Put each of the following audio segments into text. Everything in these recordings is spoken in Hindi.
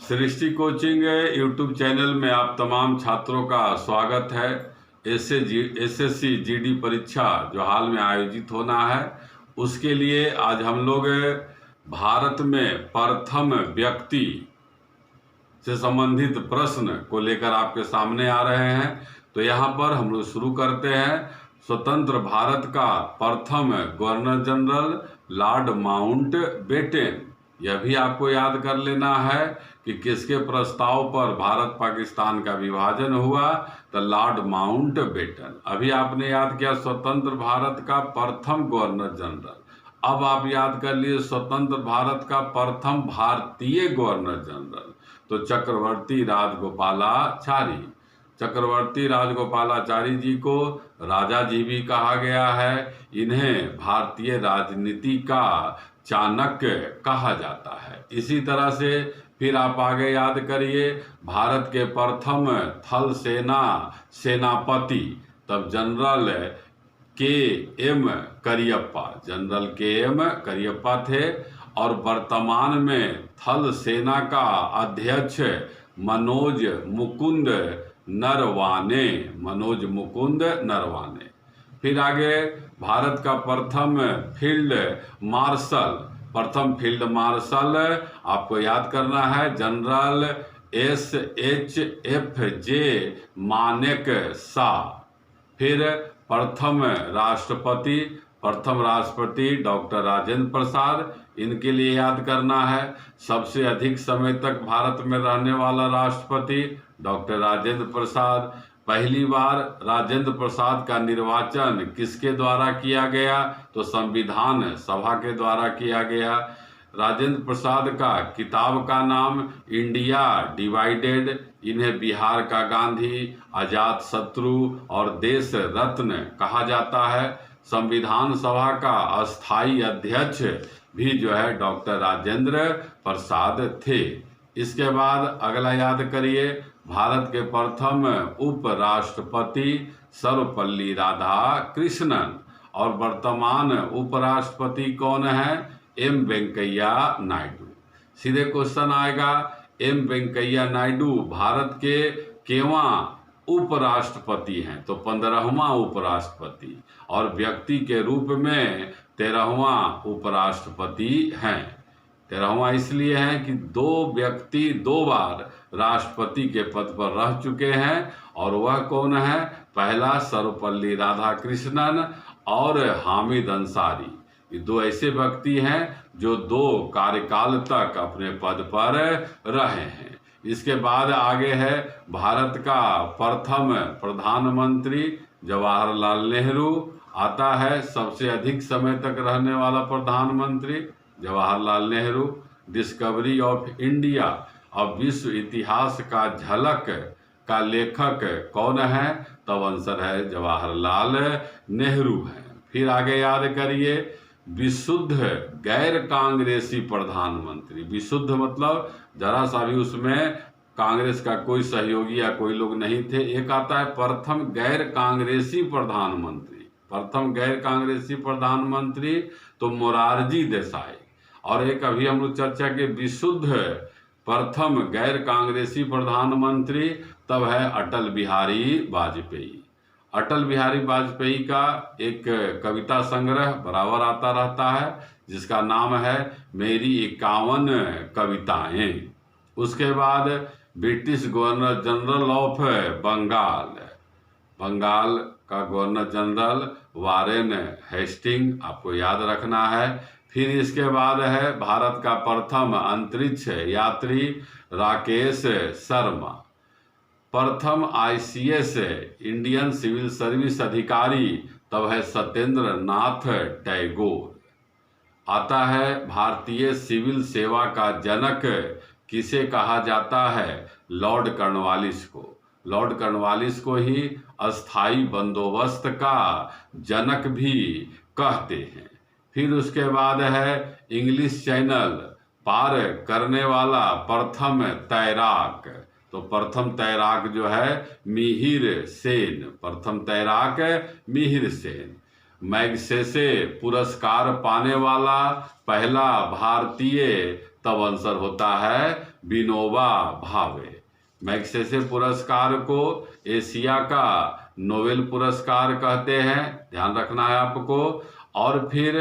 सृष्टि कोचिंग यूट्यूब चैनल में आप तमाम छात्रों का स्वागत है। एसएससी जीडी परीक्षा जो हाल में आयोजित होना है, उसके लिए आज हम लोग भारत में प्रथम व्यक्ति से संबंधित प्रश्न को लेकर आपके सामने आ रहे हैं। तो यहाँ पर हम लोग शुरू करते हैं। स्वतंत्र भारत का प्रथम गवर्नर जनरल लॉर्ड माउंटबेटन। यह भी आपको याद कर लेना है कि किसके प्रस्ताव पर भारत पाकिस्तान का विभाजन हुआ, तो लॉर्ड माउंटबेटन। अभी आपने याद किया स्वतंत्र भारत का प्रथम गवर्नर जनरल। अब आप याद कर लिए स्वतंत्र भारत का प्रथम भारतीय गवर्नर जनरल, तो चक्रवर्ती राजगोपालाचारी। चक्रवर्ती राजगोपालाचारी जी को राजा जी भी कहा गया है। इन्हें भारतीय राजनीति का चाणक्य कहा जाता है। इसी तरह से फिर आप आगे याद करिए भारत के प्रथम थल सेना सेनापति तब जनरल के एम करियप्पा। जनरल के एम करियप्पा थे। और वर्तमान में थल सेना का अध्यक्ष मनोज मुकुंद नरवाने। मनोज मुकुंद नरवाने। फिर आगे भारत का प्रथम फील्ड मार्शल आपको याद करना है जनरल SHFJ मानेकशॉ। फिर प्रथम राष्ट्रपति डॉक्टर राजेंद्र प्रसाद। इनके लिए याद करना है सबसे अधिक समय तक भारत में रहने वाला राष्ट्रपति डॉक्टर राजेंद्र प्रसाद। पहली बार राजेंद्र प्रसाद का निर्वाचन किसके द्वारा किया गया, तो संविधान सभा के द्वारा किया गया। राजेंद्र प्रसाद का किताब का नाम इंडिया डिवाइडेड। इन्हें बिहार का गांधी, अजात शत्रु और देश रत्न कहा जाता है। संविधान सभा का अस्थायी अध्यक्ष भी जो है डॉक्टर राजेंद्र प्रसाद थे। इसके बाद अगला याद करिए भारत के प्रथम उपराष्ट्रपति सर्वपल्ली राधाकृष्णन। और वर्तमान उपराष्ट्रपति कौन है, एम वेंकैया नायडू। सीधे क्वेश्चन आएगा एम वेंकैया नायडू भारत के केवां उपराष्ट्रपति हैं, तो 15वां उपराष्ट्रपति। और व्यक्ति के रूप में 13वां उपराष्ट्रपति हैं। 13वां इसलिए है कि दो व्यक्ति 2 बार राष्ट्रपति के पद पर रह चुके हैं। और वह कौन है, पहला सर्वपल्ली राधाकृष्णन और हामिद अंसारी। ये 2 ऐसे व्यक्ति हैं जो 2 कार्यकाल तक अपने पद पर रहे हैं। इसके बाद आगे है भारत का प्रथम प्रधानमंत्री जवाहरलाल नेहरू आता है। सबसे अधिक समय तक रहने वाला प्रधानमंत्री Jawaharlal Nehru. Discovery of India और विश्व इतिहास का झलक का लेखक कौन है, तब आंसर है जवाहरलाल नेहरू है। फिर आगे याद करिए विशुद्ध गैर कांग्रेसी प्रधानमंत्री। विशुद्ध मतलब जरा सा भी उसमें कांग्रेस का कोई सहयोगी या कोई लोग नहीं थे। एक आता है प्रथम गैर कांग्रेसी प्रधानमंत्री। प्रथम गैर कांग्रेसी प्रधानमंत्री तो मोरारजी देसाई। और एक अभी हम लोग चर्चा के विशुद्ध प्रथम गैर कांग्रेसी प्रधानमंत्री तब है अटल बिहारी वाजपेयी। अटल बिहारी वाजपेयी का एक कविता संग्रह बराबर आता रहता है जिसका नाम है मेरी 51 कविताएं। उसके बाद British governor general of Bengal का गवर्नर जनरल वारेन हेस्टिंग, आपको याद रखना है। फिर इसके बाद है भारत का प्रथम अंतरिक्ष यात्री राकेश शर्मा। प्रथम ICS इंडियन सिविल सर्विस अधिकारी तब है सत्येंद्र नाथ टैगोर। आता है भारतीय सिविल सेवा का जनक किसे कहा जाता है, लॉर्ड कॉर्नवालिस को। लॉर्ड कॉर्नवालिस को ही अस्थाई बंदोबस्त का जनक भी कहते हैं। फिर उसके बाद है इंग्लिश चैनल पार करने वाला प्रथम तैराक, तो प्रथम तैराक जो है मिहिर सेन। प्रथम तैराक मिहिर सेन। मैग्सेसे पुरस्कार पाने वाला पहला भारतीय तब आंसर होता है विनोबा भावे। मैग्सेसे पुरस्कार को एशिया का नोबेल पुरस्कार कहते हैं, ध्यान रखना है आपको। और फिर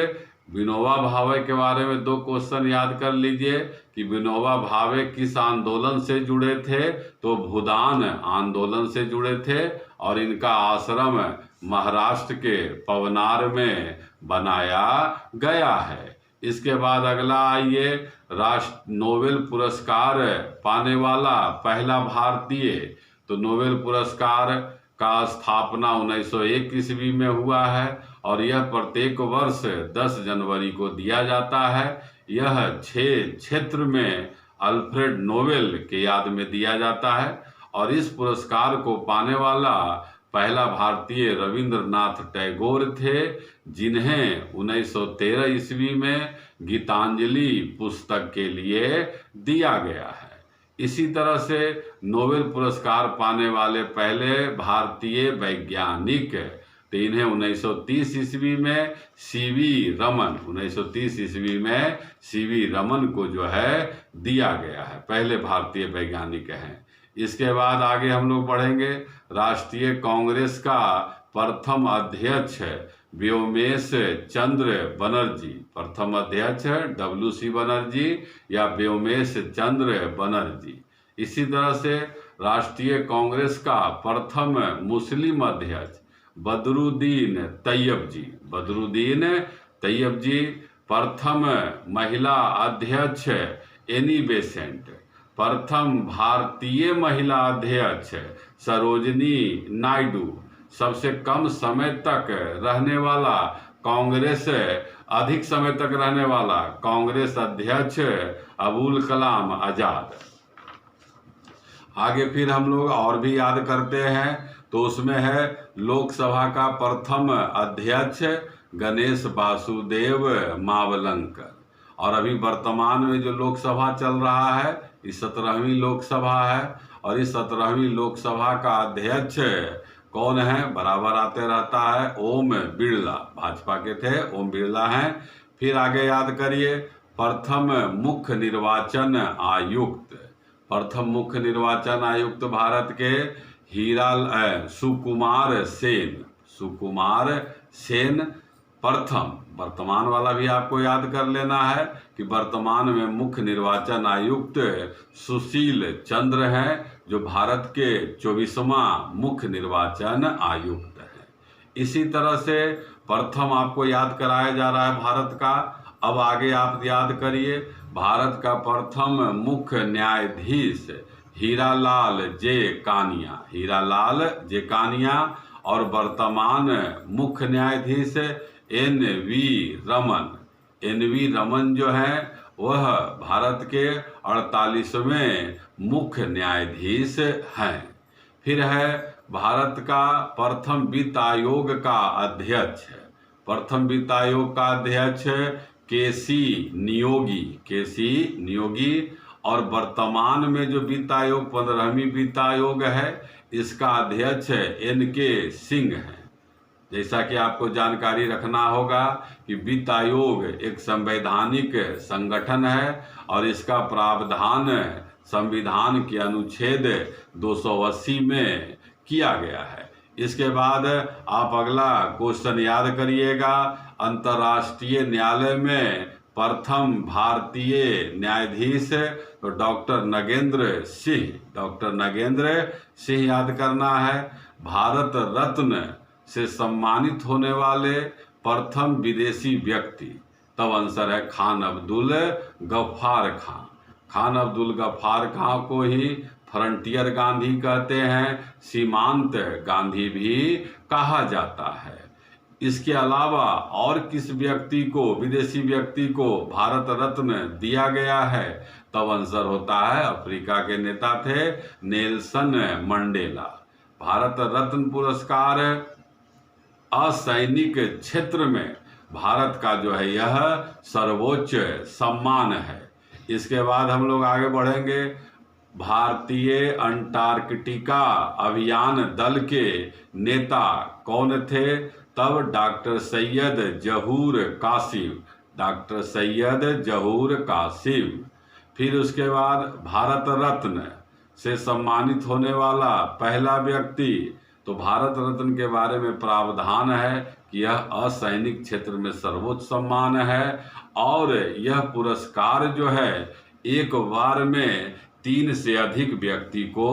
विनोबा भावे के बारे में 2 क्वेश्चन याद कर लीजिए कि विनोबा भावे किस आंदोलन से जुड़े थे, तो भूदान आंदोलन से जुड़े थे और इनका आश्रम महाराष्ट्र के पवनार में बनाया गया है। इसके बाद अगला आइए, राष्ट्र नोबेल पुरस्कार पाने वाला पहला भारतीय। तो नोबेल पुरस्कार का स्थापना 1901 ईस्वी में हुआ है और यह प्रत्येक वर्ष 10 जनवरी को दिया जाता है। यह 6 क्षेत्र में अल्फ्रेड नोबेल के याद में दिया जाता है और इस पुरस्कार को पाने वाला पहला भारतीय रविंद्रनाथ टैगोर थे, जिन्हें 1913 ईस्वी में गीतांजलि पुस्तक के लिए दिया गया है। इसी तरह से नोबेल पुरस्कार पाने वाले पहले भारतीय वैज्ञानिक, तो इन्हें 1930 ईस्वी में सीवी रमन, 1930 ईस्वी में सीवी रमन को जो है दिया गया है, पहले भारतीय वैज्ञानिक हैं। इसके बाद आगे हम लोग बढ़ेंगे, राष्ट्रीय कांग्रेस का प्रथम अध्यक्ष व्योमेश चंद्र बनर्जी, प्रथम अध्यक्ष WC बनर्जी या व्योमेश चंद्र बनर्जी। इसी तरह से राष्ट्रीय कांग्रेस का प्रथम मुस्लिम अध्यक्ष बदरुद्दीन तैयब जी, बदरुद्दीन तैयब जी। प्रथम महिला अध्यक्ष एनी बेसेंट, प्रथम भारतीय महिला अध्यक्ष सरोजनी नायडू, सबसे कम समय तक रहने वाला कांग्रेस, अधिक समय तक रहने वाला कांग्रेस अध्यक्ष अबुल कलाम आजाद। आगे फिर हम लोग और भी याद करते हैं, तो उसमें है लोकसभा का प्रथम अध्यक्ष गणेश वासुदेव मावलंकर। और अभी वर्तमान में जो लोकसभा चल रहा है, इस 17वीं लोकसभा है और इस 17वीं लोकसभा का अध्यक्ष कौन है, बराबर आते रहता है, ओम बिरला, भाजपा के थे, ओम बिरला हैं। फिर आगे याद करिए, प्रथम मुख्य निर्वाचन आयुक्त, प्रथम मुख्य निर्वाचन आयुक्त भारत के सुकुमार सेन, सुकुमार सेन प्रथम। वर्तमान वाला भी आपको याद कर लेना है कि वर्तमान में मुख्य निर्वाचन आयुक्त सुशील चंद्र हैं, जो भारत के 24वां मुख्य निर्वाचन आयुक्त हैं। इसी तरह से प्रथम आपको याद कराया जा रहा है भारत का। अब आगे आप याद करिए, भारत का प्रथम मुख्य न्यायाधीश हीरालाल जे कानिया, हीरालाल जे कानिया। और वर्तमान मुख्य न्यायाधीश NV रमन, NV रमन जो है वह भारत के 48वें मुख्य न्यायाधीश हैं। फिर है भारत का प्रथम वित्त आयोग का अध्यक्ष, प्रथम वित्त आयोग का अध्यक्ष KC नियोगी, KC नियोगी। और वर्तमान में जो वित्त आयोग 15वीं वित्त आयोग है, इसका अध्यक्ष NK सिंह है। जैसा कि आपको जानकारी रखना होगा कि वित्त आयोग एक संवैधानिक संगठन है और इसका प्रावधान संविधान के अनुच्छेद 280 में किया गया है। इसके बाद आप अगला क्वेश्चन याद करिएगा, अंतर्राष्ट्रीय न्यायालय में प्रथम भारतीय न्यायाधीश तो डॉक्टर नगेंद्र सिंह, डॉक्टर नगेंद्र सिंह याद करना है। भारत रत्न से सम्मानित होने वाले प्रथम विदेशी व्यक्ति, तब आंसर है खान अब्दुल गफ्फार खां। खान अब्दुल गफ्फार खां को ही फ्रंटियर गांधी कहते हैं, सीमांत गांधी भी कहा जाता है। इसके अलावा और किस व्यक्ति को, विदेशी व्यक्ति को भारत रत्न दिया गया है, तब आंसर होता है अफ्रीका के नेता थे नेल्सन मंडेला। भारत रत्न पुरस्कार असैनिक क्षेत्र में भारत का जो है यह सर्वोच्च सम्मान है। इसके बाद हम लोग आगे बढ़ेंगे, भारतीय अंटार्कटिका अभियान दल के नेता कौन थे, तब डॉक्टर सैयद जहूर कासिम, डॉक्टर सैयद जहूर कासिम। फिर उसके बाद भारत रत्न से सम्मानित होने वाला पहला व्यक्ति, तो भारत रत्न के बारे में प्रावधान है कि यह असैनिक क्षेत्र में सर्वोच्च सम्मान है और यह पुरस्कार जो है एक बार में 3 से अधिक व्यक्ति को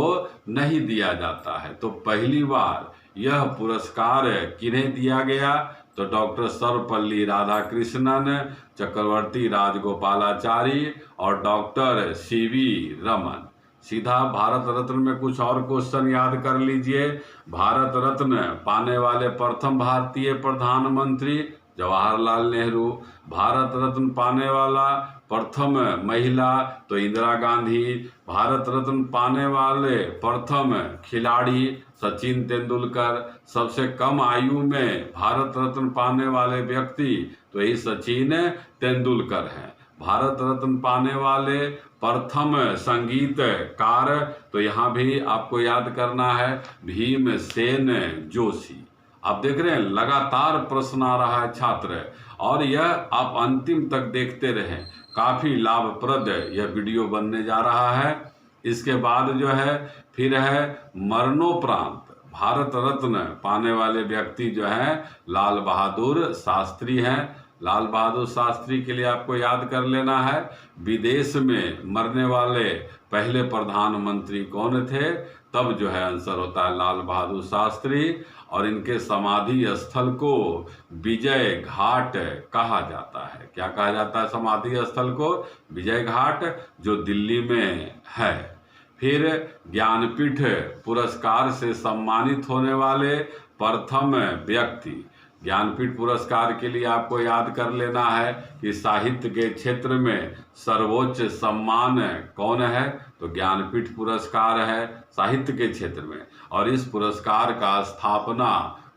नहीं दिया जाता है। तो पहली बार यह पुरस्कार किन्हें दिया गया, तो डॉक्टर सर्वपल्ली राधाकृष्णन, चक्रवर्ती राजगोपालाचारी और डॉक्टर सीवी रमन। सीधा भारत रत्न में कुछ और क्वेश्चन याद कर लीजिए। भारत रत्न पाने वाले प्रथम भारतीय प्रधानमंत्री जवाहरलाल नेहरू। भारत रत्न पाने वाला प्रथम महिला तो इंदिरा गांधी। भारत रत्न पाने वाले प्रथम खिलाड़ी सचिन तेंदुलकर। सबसे कम आयु में भारत रत्न पाने वाले व्यक्ति तो यही सचिन तेंदुलकर हैं। भारत रत्न पाने वाले प्रथम संगीतकार तो यहाँ भी आपको याद करना है भीमसेन जोशी। आप देख रहे हैं लगातार प्रश्न आ रहा है छात्र, और यह आप अंतिम तक देखते रहें, काफी लाभप्रद यह वीडियो बनने जा रहा है। इसके बाद जो है फिर है मरणोपरांत भारत रत्न पाने वाले व्यक्ति जो है लाल बहादुर शास्त्री हैं। लाल बहादुर शास्त्री के लिए आपको याद कर लेना है विदेश में मरने वाले पहले प्रधानमंत्री कौन थे, तब जो है आंसर होता है लाल बहादुर शास्त्री। और इनके समाधि स्थल को विजय घाट कहा जाता है। क्या कहा जाता है समाधि स्थल को? विजय घाट, जो दिल्ली में है। फिर ज्ञानपीठ पुरस्कार से सम्मानित होने वाले प्रथम व्यक्ति, ज्ञानपीठ पुरस्कार के लिए आपको याद कर लेना है कि साहित्य के क्षेत्र में सर्वोच्च सम्मान कौन है, तो ज्ञानपीठ पुरस्कार है साहित्य के क्षेत्र में। और इस पुरस्कार का स्थापना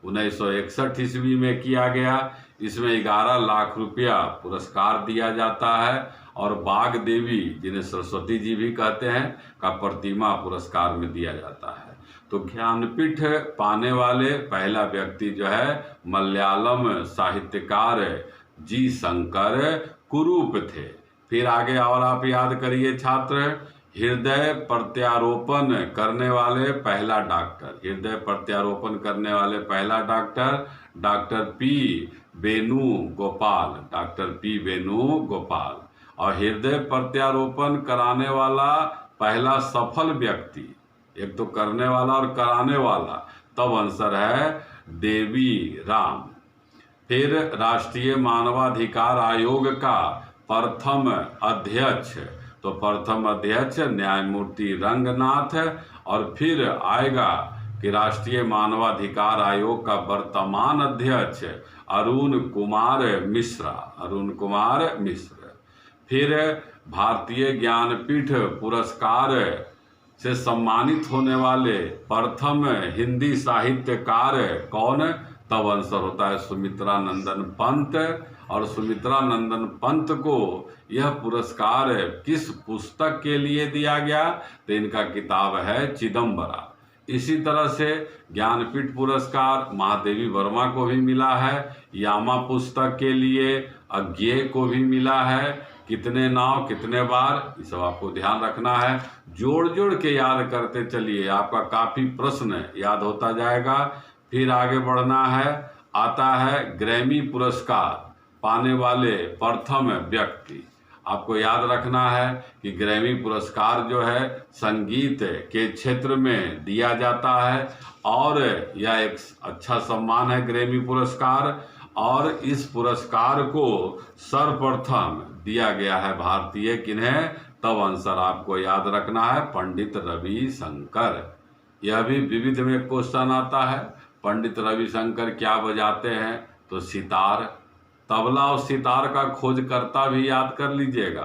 1961 ईस्वी में किया गया। इसमें 11 लाख रुपया पुरस्कार दिया जाता है और बाग देवी, जिन्हें सरस्वती जी भी कहते हैं, का प्रतिमा पुरस्कार में दिया जाता है। तो ज्ञानपीठ पाने वाले पहला व्यक्ति जो है मलयालम साहित्यकार जी शंकर कुरूप थे। फिर आगे और आप याद करिए छात्र, हृदय प्रत्यारोपण करने वाले पहला डॉक्टर, हृदय प्रत्यारोपण करने वाले पहला doctor doctor P Venugopal, doctor P Venugopal. और हृदय प्रत्यारोपण कराने वाला पहला सफल व्यक्ति, एक तो करने वाला और कराने वाला, तब आंसर है देवी राम। फिर राष्ट्रीय मानवाधिकार आयोग का प्रथम अध्यक्ष, तो प्रथम अध्यक्ष न्यायमूर्ति रंगनाथ। और फिर आएगा कि राष्ट्रीय मानवाधिकार आयोग का वर्तमान अध्यक्ष अरुण कुमार मिश्रा, अरुण कुमार मिश्र। फिर भारतीय ज्ञानपीठ पुरस्कार से सम्मानित होने वाले प्रथम हिंदी साहित्यकार कौन, तब आंसर होता है सुमित्रा नंदन पंत। और सुमित्रा नंदन पंत को यह पुरस्कार किस पुस्तक के लिए दिया गया, तो इनका किताब है चिदम्बरा। इसी तरह से ज्ञानपीठ पुरस्कार महादेवी वर्मा को भी मिला है, यामा पुस्तक के लिए अज्ञेय को भी मिला है। कितने नाव कितने बार, ये सब आपको ध्यान रखना है। जोड़ जोड़ के याद करते चलिए, आपका काफी प्रश्न याद होता जाएगा। फिर आगे बढ़ना है, आता है ग्रैमी पुरस्कार पाने वाले प्रथम व्यक्ति। आपको याद रखना है कि ग्रैमी पुरस्कार जो है संगीत के क्षेत्र में दिया जाता है और यह एक अच्छा सम्मान है ग्रैमी पुरस्कार। और इस पुरस्कार को सर्वप्रथम दिया गया है भारतीय किन्हें, तब आंसर आपको याद रखना है पंडित रविशंकर। यह भी विविध में क्वेश्चन आता है, पंडित रविशंकर क्या बजाते हैं, तो सितार। तबला और सितार का खोजकर्ता भी याद कर लीजिएगा।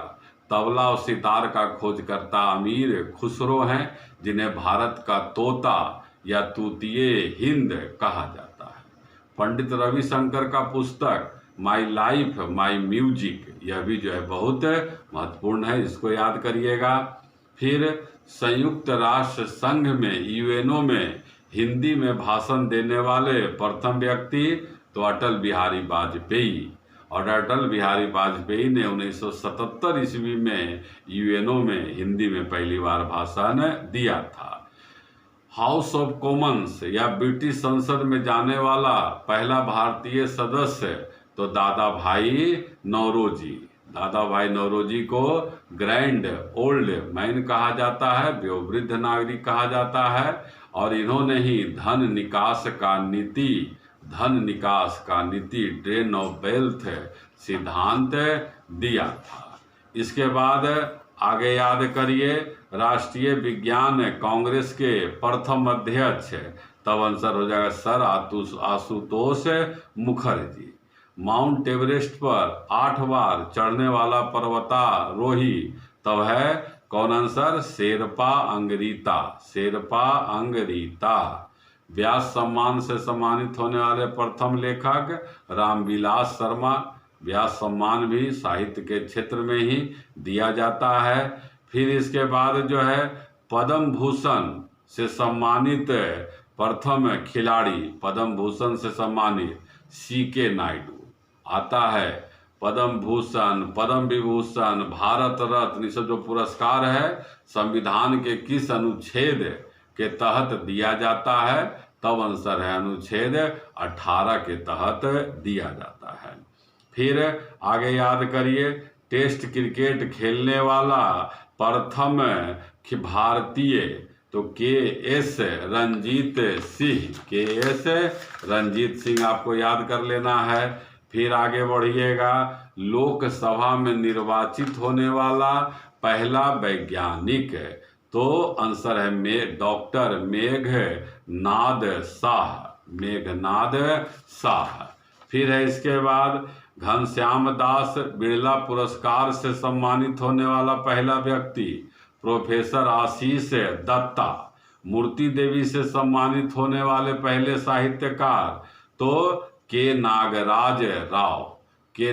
तबला और सितार का खोजकर्ता अमीर खुसरो हैं, जिन्हें भारत का तोता या तूतिए हिंद कहा जाता है। पंडित रविशंकर का पुस्तक माई लाइफ माई म्यूजिक, यह भी जो है बहुत महत्वपूर्ण है, इसको याद करिएगा। फिर संयुक्त राष्ट्र संघ में यूएनओ में हिंदी में भाषण देने वाले प्रथम व्यक्ति तो अटल बिहारी वाजपेयी। और अटल बिहारी वाजपेयी ने 1977 ईस्वी में यूएनओ में हिंदी में पहली बार भाषण दिया था। हाउस ऑफ कॉमन्स या ब्रिटिश संसद में जाने वाला पहला भारतीय सदस्य तो दादा भाई नौरोजी। दादा भाई नौरोजी को ग्रैंड ओल्ड मैन कहा जाता है, वयोवृद्ध नागरिक कहा जाता है, और इन्होंने ही धन निकास का नीति ड्रेन ऑफ वेल्थ सिद्धांत दिया था। इसके बाद आगे याद करिए, राष्ट्रीय विज्ञान कांग्रेस के प्रथम अध्यक्ष, तब आंसर हो जाएगा sir Ashutosh Mukherjee. Mount Everest पर 8 बार चढ़ने वाला पर्वतारोही, तब है कौन आंसर, शेरपा अंगरीता। व्यास सम्मान से सम्मानित होने वाले प्रथम लेखक रामविलास शर्मा। व्यास सम्मान भी साहित्य के क्षेत्र में ही दिया जाता है। फिर इसके बाद जो है पद्म भूषण से सम्मानित प्रथम खिलाड़ी, पद्म भूषण से सम्मानित CK नायडू आता है। पद्म भूषण, पद्म विभूषण, भारत रत्न, सब जो पुरस्कार है संविधान के किस अनुच्छेद के तहत दिया जाता है, तब आंसर है अनुच्छेद 18 के तहत दिया जाता है। फिर आगे याद करिए, टेस्ट क्रिकेट खेलने वाला प्रथम भारतीय तो KS रंजीत सिंह आपको याद कर लेना है। फिर आगे बढ़िएगा, लोकसभा में निर्वाचित होने वाला पहला वैज्ञानिक तो आंसर है डॉक्टर मेघनाद शाह। फिर है इसके बाद घनश्याम दास बिरला पुरस्कार से सम्मानित होने वाला पहला व्यक्ति प्रोफेसर आशीष दत्ता। मूर्ति देवी से सम्मानित होने वाले पहले साहित्यकार तो के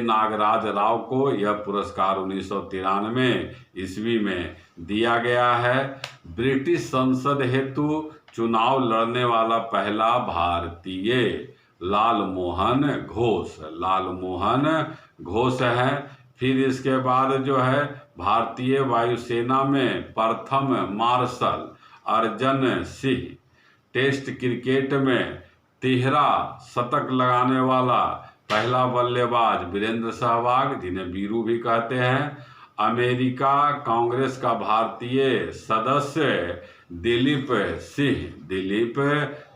नागराज राव को यह पुरस्कार 1993 ईस्वी में दिया गया है। ब्रिटिश संसद हेतु चुनाव लड़ने वाला पहला भारतीय लालमोहन घोष है। फिर इसके बाद जो है भारतीय वायुसेना में प्रथम martial Arjan Singh. Test cricket में 13 शतक लगाने वाला पहला बल्लेबाज वीरेंद्र सहवाग, जिन्हें वीरू भी कहते हैं। अमेरिका कांग्रेस का भारतीय सदस्य दिलीप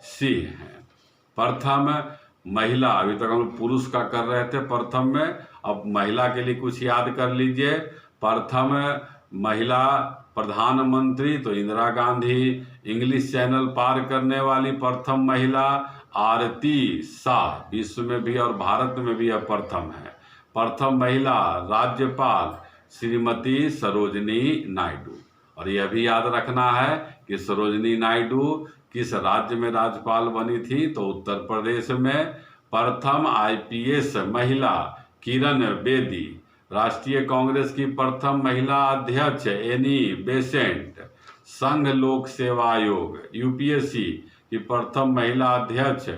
सिंह है। प्रथम महिला, अभी तक हम पुरुष का कर रहे थे प्रथम में, अब महिला के लिए कुछ याद कर लीजिए। प्रथम महिला प्रधानमंत्री तो इंदिरा गांधी। इंग्लिश चैनल पार करने वाली प्रथम महिला आरती शाह, विश्व में भी और भारत में भी यह प्रथम है। प्रथम महिला राज्यपाल श्रीमती सरोजनी नायडू। और यह भी याद रखना है कि सरोजनी नायडू किस राज्य में राज्यपाल बनी थी, तो उत्तर प्रदेश में। प्रथम IPS महिला किरण बेदी। राष्ट्रीय कांग्रेस की प्रथम महिला अध्यक्ष एनी बेसेंट। संघ लोक सेवा आयोग UPSC की प्रथम महिला अध्यक्ष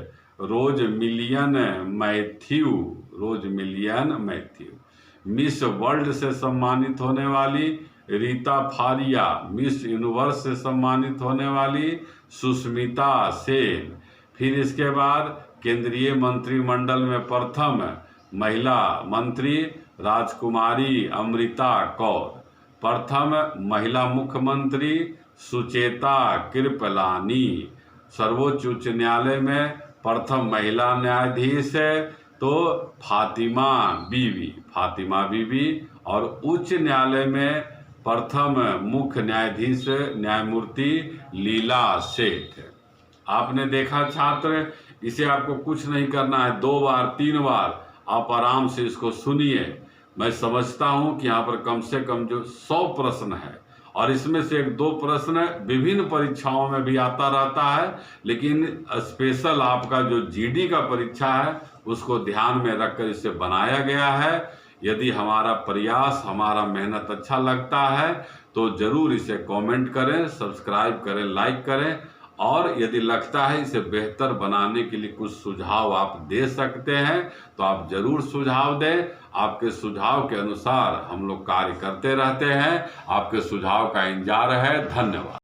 रोज मिलियन मैथ्यू। मिस वर्ल्ड से सम्मानित होने वाली रीता फारिया। मिस यूनिवर्स से सम्मानित होने वाली सुष्मिता सेन। फिर इसके बाद केंद्रीय मंत्रिमंडल में प्रथम महिला मंत्री राजकुमारी अमृता कौर। प्रथम महिला मुख्यमंत्री सुचेता कृपलानी। सर्वोच्च उच्च न्यायालय में प्रथम महिला न्यायाधीश तो फातिमा बीबी। और उच्च न्यायालय में प्रथम मुख्य न्यायाधीश न्यायमूर्ति लीला सेठ। आपने देखा छात्र, इसे आपको कुछ नहीं करना है, 2 बार 3 बार आप आराम से इसको सुनिए। मैं समझता हूं कि यहाँ पर कम से कम जो 100 प्रश्न है, और इसमें से 1-2 प्रश्न विभिन्न परीक्षाओं में भी आता रहता है, लेकिन स्पेशल आपका जो GD का परीक्षा है उसको ध्यान में रखकर इसे बनाया गया है। यदि हमारा प्रयास, हमारा मेहनत अच्छा लगता है तो जरूर इसे कमेंट करें, सब्सक्राइब करें, लाइक करें और यदि लगता है इसे बेहतर बनाने के लिए कुछ सुझाव आप दे सकते हैं तो आप जरूर सुझाव दें। आपके सुझाव के अनुसार हम लोग कार्य करते रहते हैं। आपके सुझाव का इंतजार है। धन्यवाद।